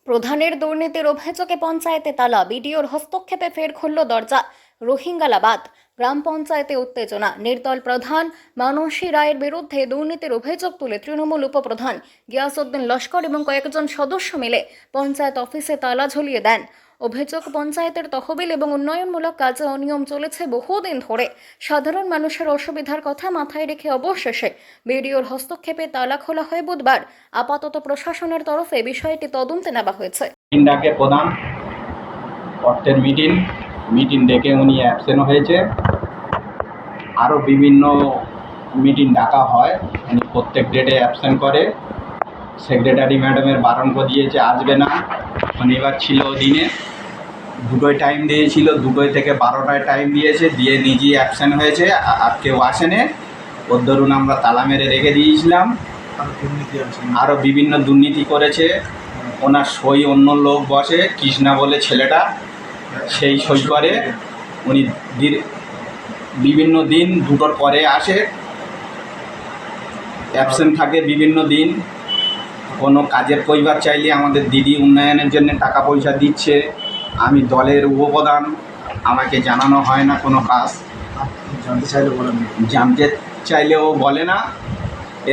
প্রধানের দুর্নীতির অভিযোগে পঞ্চায়েতে তালা, বিডিওর হস্তক্ষেপে ফের খুলল দরজা। রোহিঙ্গালাবাদ গ্রাম পঞ্চায়েতে উত্তেজনা। নির্দল প্রধান মানসী রায়ের বিরুদ্ধে দুর্নীতির অভিযোগ তুলে তৃণমূল উপপ্রধান গিয়াসউদ্দিন লস্কর এবং কয়েকজন সদস্য মিলে পঞ্চায়েত অফিসে তালা ঝুলিয়ে দেন। অভিযোগ, পঞ্চায়েতের তহবিল এবং উন্নয়নমূলক কাজে অনিয়ম চলেছে বহুদিন ধরে। সাধারণ মানুষের অসুবিধার কথা মাথায় রেখে অবশেষে বিডিওর হস্তক্ষেপে তালা খোলা হয় বুধবার। আপাতত প্রশাসনের তরফে বিষয়টি তদন্তে নেওয়া হয়েছে। ডাকে প্রধান অর্থের মিটিং ডেকে উনি অ্যাবসেন্ট হয়েছে। আরও বিভিন্ন মিটিং ডাকা হয়, উনি প্রত্যেক ডেটে অ্যাবসেন্ট করে। সেক্রেটারি ম্যাডামের বারণ করে দিয়েছে, আসবে না। শনিবার ছিল দিনে, দুটোয় টাইম দিয়েছিল, 2টো থেকে 12টায় টাইম দিয়েছে, দিয়ে নিজেই অ্যাবসেন্ট হয়েছে। আর কেউ আসেনি। ওর ধরুন আমরা তালা মেরে রেখে দিয়েছিলাম। আরও বিভিন্ন দুর্নীতি করেছে। ওনার সই অন্য লোক বসে, কৃষ্ণা বলে ছেলেটা, সেই সই করে। উনি বিভিন্ন দিন 2টোর পরে আসে, অ্যাবসেন্ট থাকে বিভিন্ন দিন। কোনো কাজের পরিবার চাইলে আমাদের দিদি উন্নয়নের জন্য টাকা পয়সা দিচ্ছে। আমি দলের উপপ্রধান, আমাকে জানানো হয় না কোনো কাজ। জানতে চাইলেও বলে না।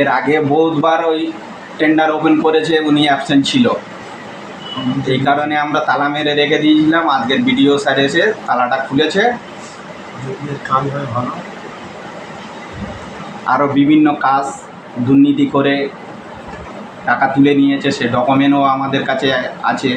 এর আগে বহুতবার ওই টেন্ডার ওপেন করেছে, উনি অ্যাবসেন্ট ছিল। এই কারণে আমরা তালা মেরে রেখে দিয়েছিলাম। আজকের বিডিও স্যার এসে তালাটা খুলেছে। আরও বিভিন্ন কাজ দুর্নীতি করে টাকা তুলে নিয়েছে, সে ডকুমেন্টও আমাদের কাছে আছে।